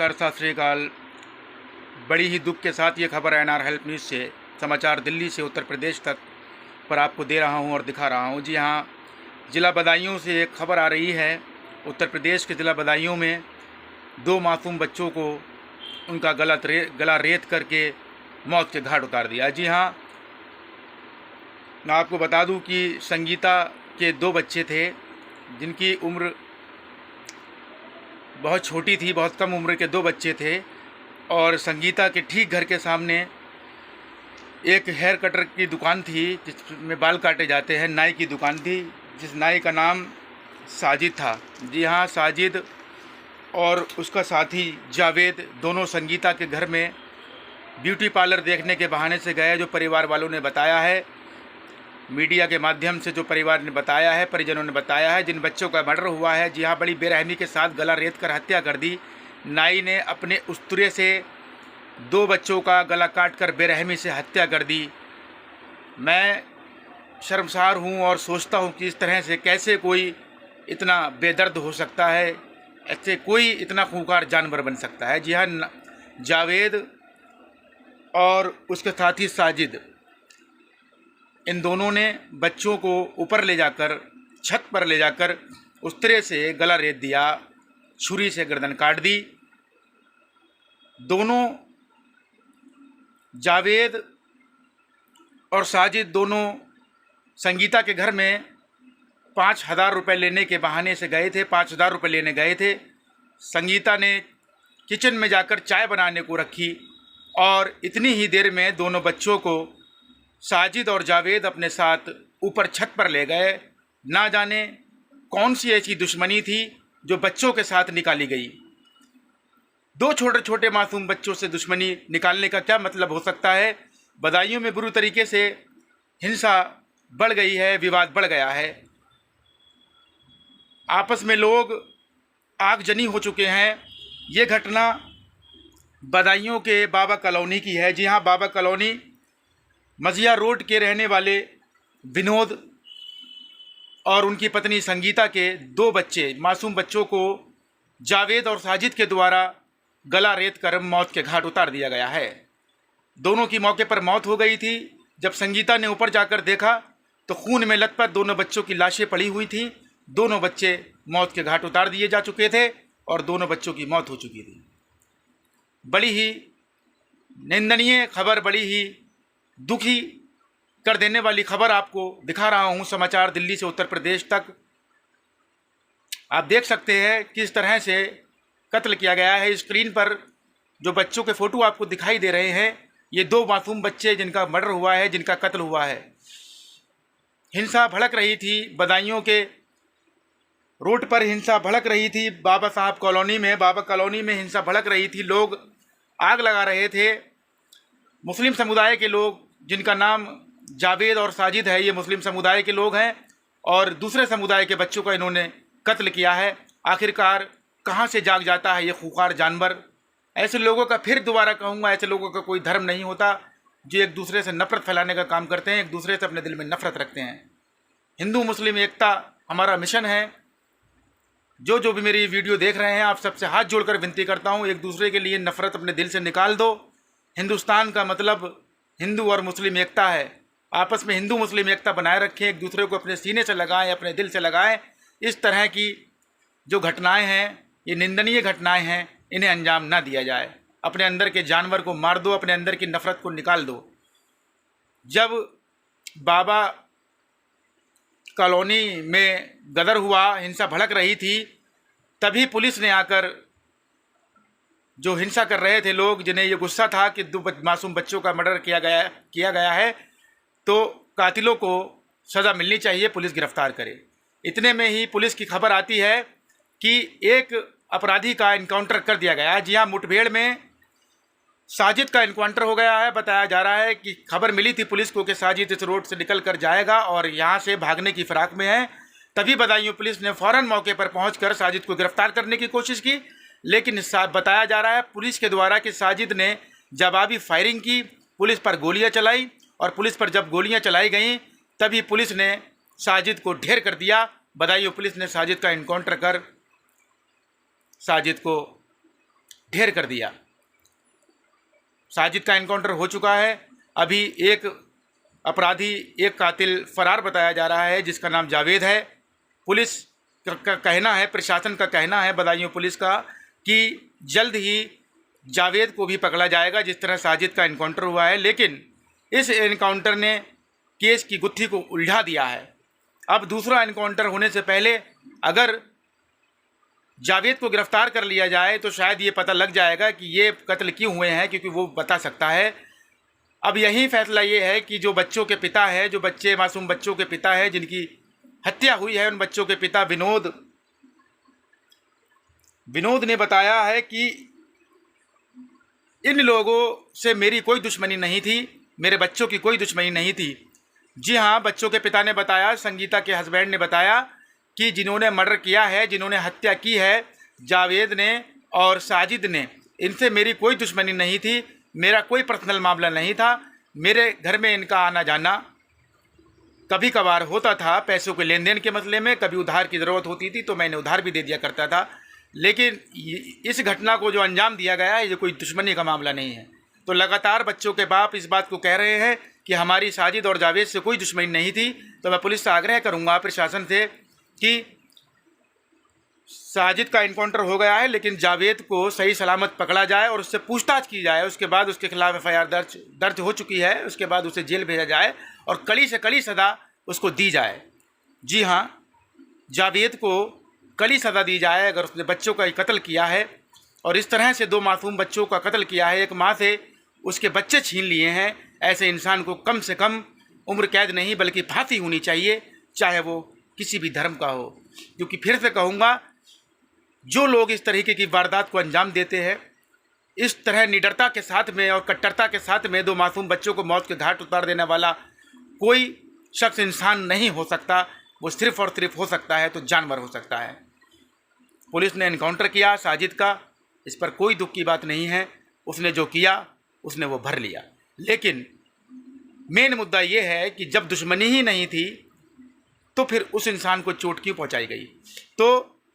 नमस्कार, सत श्री अकाल। बड़ी ही दुख के साथ ये खबर एनआर हेल्प न्यूज़ से समाचार दिल्ली से उत्तर प्रदेश तक पर आपको दे रहा हूं और दिखा रहा हूं। जी हाँ, ज़िला बदायूं से एक खबर आ रही है। उत्तर प्रदेश के ज़िला बदायूं में 2 मासूम बच्चों को उनका गला रेत करके मौत के घाट उतार दिया। जी हाँ, मैं आपको बता दूं कि संगीता के 2 बच्चे थे जिनकी उम्र बहुत छोटी थी, बहुत कम उम्र के 2 बच्चे थे। और संगीता के ठीक घर के सामने एक हेयर कटर की दुकान थी जिसमें बाल काटे जाते हैं, नाई की दुकान थी, जिस नाई का नाम साजिद था। जी हाँ, साजिद और उसका साथी जावेद दोनों संगीता के घर में ब्यूटी पार्लर देखने के बहाने से गए। जो परिवार वालों ने बताया है, मीडिया के माध्यम से जो परिवार ने बताया है, परिजनों ने बताया है, जिन बच्चों का मर्डर हुआ है, जी हाँ, बड़ी बेरहमी के साथ गला रेत कर हत्या कर दी। नाई ने अपने उस्तरे से 2 बच्चों का गला काट कर बेरहमी से हत्या कर दी। मैं शर्मसार हूँ और सोचता हूँ कि इस तरह से कैसे कोई इतना बेदर्द हो सकता है, ऐसे कोई इतना खूंखार जानवर बन सकता है। जी हाँ, जावेद और उसके साथी साजिद, इन दोनों ने बच्चों को ऊपर ले जाकर, छत पर ले जाकर उस्तरे से गला रेत दिया, छुरी से गर्दन काट दी। दोनों, जावेद और साजिद, दोनों संगीता के घर में 5,000 रुपये लेने के बहाने से गए थे। 5,000 रुपये लेने गए थे। संगीता ने किचन में जाकर चाय बनाने को रखी और इतनी ही देर में दोनों बच्चों को साजिद और जावेद अपने साथ ऊपर छत पर ले गए। ना जाने कौन सी ऐसी दुश्मनी थी जो बच्चों के साथ निकाली गई। 2 छोटे छोटे मासूम बच्चों से दुश्मनी निकालने का क्या मतलब हो सकता है। बदायूं में बुरी तरीके से हिंसा बढ़ गई है, विवाद बढ़ गया है। आपस में लोग आगजनी हो चुके हैं। ये घटना बदायूं के बाबा कॉलोनी की है। जी हाँ, बाबा कॉलोनी मजिया रोड के रहने वाले विनोद और उनकी पत्नी संगीता के 2 बच्चे, मासूम बच्चों को जावेद और साजिद के द्वारा गला रेत कर मौत के घाट उतार दिया गया है। दोनों की मौके पर मौत हो गई थी। जब संगीता ने ऊपर जाकर देखा तो खून में लथपथ दोनों बच्चों की लाशें पड़ी हुई थी। दोनों बच्चे मौत के घाट उतार दिए जा चुके थे और दोनों बच्चों की मौत हो चुकी थी। बड़ी ही निंदनीय खबर, बड़ी ही दुखी कर देने वाली खबर आपको दिखा रहा हूं। समाचार दिल्ली से उत्तर प्रदेश तक आप देख सकते हैं किस तरह से कत्ल किया गया है। स्क्रीन पर जो बच्चों के फोटो आपको दिखाई दे रहे हैं, ये 2 मासूम बच्चे जिनका मर्डर हुआ है, जिनका कत्ल हुआ है। हिंसा भड़क रही थी बदायूं के रोड पर, हिंसा भड़क रही थी बाबा साहब कॉलोनी में। बाबा कॉलोनी में हिंसा भड़क रही थी, लोग आग लगा रहे थे। मुस्लिम समुदाय के लोग, जिनका नाम जावेद और साजिद है, ये मुस्लिम समुदाय के लोग हैं और दूसरे समुदाय के बच्चों का इन्होंने कत्ल किया है। आखिरकार कहाँ से जाग जाता है ये खूंखार जानवर। ऐसे लोगों का, फिर दोबारा कहूँगा, ऐसे लोगों का कोई धर्म नहीं होता जो एक दूसरे से नफरत फैलाने का काम करते हैं, एक दूसरे से अपने दिल में नफरत रखते हैं। हिंदू मुस्लिम एकता हमारा मिशन है। जो भी मेरी वीडियो देख रहे हैं, आप सबसे हाथ जोड़कर विनती करता हूँ, एक दूसरे के लिए नफरत अपने दिल से निकाल दो। हिंदुस्तान का मतलब हिंदू और मुस्लिम एकता है। आपस में हिंदू मुस्लिम एकता बनाए रखें, एक दूसरे को अपने सीने से लगाएं, अपने दिल से लगाएं। इस तरह की जो घटनाएं हैं, ये निंदनीय घटनाएं हैं, इन्हें अंजाम ना दिया जाए। अपने अंदर के जानवर को मार दो, अपने अंदर की नफरत को निकाल दो। जब बाबा कॉलोनी में गदर हुआ, हिंसा भड़क रही थी, तभी पुलिस ने आकर, जो हिंसा कर रहे थे लोग, जिन्हें ये गुस्सा था कि 2 मासूम बच्चों का मर्डर किया गया है, तो कातिलों को सज़ा मिलनी चाहिए, पुलिस गिरफ्तार करे। इतने में ही पुलिस की खबर आती है कि एक अपराधी का इनकाउंटर कर दिया गया है। जी हाँ, मुठभेड़ में साजिद का इनकाउंटर हो गया है। बताया जा रहा है कि खबर मिली थी पुलिस को कि साजिद इस रोड से निकल कर जाएगा और यहाँ से भागने की फिराक में है। तभी बदायूं पुलिस ने फ़ौरन मौके पर पहुँचकर साजिद को गिरफ्तार करने की कोशिश की, लेकिन बताया जा रहा है पुलिस के द्वारा कि साजिद ने जवाबी फायरिंग की, पुलिस पर गोलियां चलाई और पुलिस पर जब गोलियां चलाई गईं तभी पुलिस ने साजिद को ढेर कर दिया। बदायूं पुलिस ने साजिद का इनकाउंटर कर साजिद को ढेर कर दिया। साजिद का एनकाउंटर हो चुका है। अभी एक अपराधी, एक कातिल फरार बताया जा रहा है जिसका नाम जावेद है। पुलिस का कहना है, प्रशासन का कहना है, बदायूं पुलिस का, कि जल्द ही जावेद को भी पकड़ा जाएगा जिस तरह साजिद का एनकाउंटर हुआ है। लेकिन इस एनकाउंटर ने केस की गुत्थी को उलझा दिया है। अब दूसरा एनकाउंटर होने से पहले अगर जावेद को गिरफ्तार कर लिया जाए तो शायद ये पता लग जाएगा कि ये कत्ल क्यों हुए हैं, क्योंकि वो बता सकता है। अब यही फैसला ये है कि जो बच्चों के पिता है, जो बच्चे, मासूम बच्चों के पिता है जिनकी हत्या हुई है, उन बच्चों के पिता विनोद ने बताया है कि इन लोगों से मेरी कोई दुश्मनी नहीं थी, मेरे बच्चों की कोई दुश्मनी नहीं थी। जी हाँ, बच्चों के पिता ने बताया, संगीता के हस्बैंड ने बताया कि जिन्होंने मर्डर किया है, जिन्होंने हत्या की है, जावेद ने और साजिद ने, इनसे मेरी कोई दुश्मनी नहीं थी, मेरा कोई पर्सनल मामला नहीं था। मेरे घर में इनका आना जाना कभी कभार होता था पैसों के लेन देन के मसले में, कभी उधार की ज़रूरत होती थी तो मैंने उधार भी दे दिया करता था। लेकिन इस घटना को जो अंजाम दिया गया है ये कोई दुश्मनी का मामला नहीं है। तो लगातार बच्चों के बाप इस बात को कह रहे हैं कि हमारी साजिद और जावेद से कोई दुश्मनी नहीं थी। तो मैं पुलिस से आग्रह करूंगा, प्रशासन से, कि साजिद का एनकाउंटर हो गया है लेकिन जावेद को सही सलामत पकड़ा जाए और उससे पूछताछ की जाए। उसके बाद उसके खिलाफ एफआईआर दर्ज हो चुकी है, उसके बाद उसे जेल भेजा जाए और कड़ी से कड़ी सज़ा उसको दी जाए। जी हाँ, जावेद को कड़ी सज़ा दी जाए अगर उसने बच्चों का कत्ल किया है और इस तरह से 2 मासूम बच्चों का कत्ल किया है, एक माँ से उसके बच्चे छीन लिए हैं। ऐसे इंसान को कम से कम उम्र कैद नहीं बल्कि फांसी होनी चाहिए, चाहे वो किसी भी धर्म का हो। क्योंकि फिर से कहूँगा, जो लोग इस तरीके की वारदात को अंजाम देते हैं, इस तरह निडरता के साथ में और कट्टरता के साथ में 2 मासूम बच्चों को मौत के घाट उतार देने वाला कोई शख्स, इंसान नहीं हो सकता। वो सिर्फ और सिर्फ हो सकता है तो जानवर हो सकता है। पुलिस ने एनकाउंटर किया साजिद का, इस पर कोई दुख की बात नहीं है। उसने जो किया उसने वो भर लिया। लेकिन मेन मुद्दा ये है कि जब दुश्मनी ही नहीं थी तो फिर उस इंसान को चोट क्यों पहुंचाई गई। तो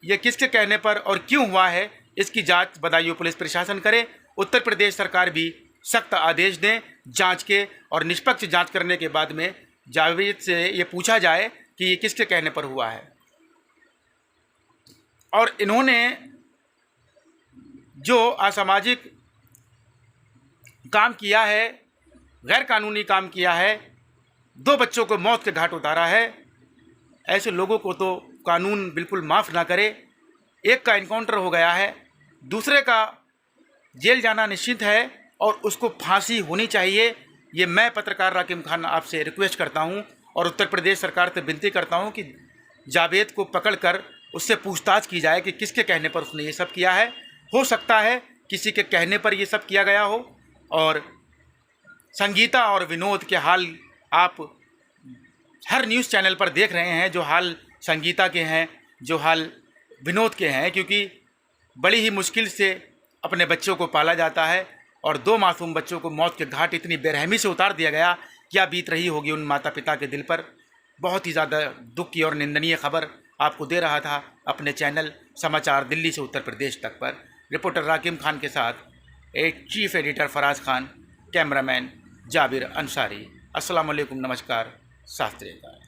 ये किसके कहने पर और क्यों हुआ है, इसकी जांच बदायूं पुलिस प्रशासन करे। उत्तर प्रदेश सरकार भी सख्त आदेश दें जांच के, और निष्पक्ष जांच करने के बाद में जावेद से ये पूछा जाए कि ये किसके कहने पर हुआ है। और इन्होंने जो असामाजिक काम किया है, गैर कानूनी काम किया है, 2 बच्चों को मौत के घाट उतारा है, ऐसे लोगों को तो कानून बिल्कुल माफ़ ना करे। एक का एनकाउंटर हो गया है, दूसरे का जेल जाना निश्चित है और उसको फांसी होनी चाहिए। ये मैं पत्रकार राकिम खान आपसे रिक्वेस्ट करता हूं और उत्तर प्रदेश सरकार से विनती करता हूं कि जावेद को पकड़कर उससे पूछताछ की जाए कि किसके कहने पर उसने ये सब किया है। हो सकता है किसी के कहने पर ये सब किया गया हो। और संगीता और विनोद के हाल आप हर न्यूज़ चैनल पर देख रहे हैं, जो हाल संगीता के हैं, जो हाल विनोद के हैं, क्योंकि बड़ी ही मुश्किल से अपने बच्चों को पाला जाता है और 2 मासूम बच्चों को मौत के घाट इतनी बेरहमी से उतार दिया गया। क्या बीत रही होगी उन माता पिता के दिल पर। बहुत ही ज़्यादा दुख की और निंदनीय खबर आपको दे रहा था अपने चैनल समाचार दिल्ली से उत्तर प्रदेश तक पर। रिपोर्टर राकिम खान के साथ एक chief editor Faraz Khan, cameraman Jabir Ansari. अस्सलाम वालेकुम, नमस्कार, सत श्री अकाल।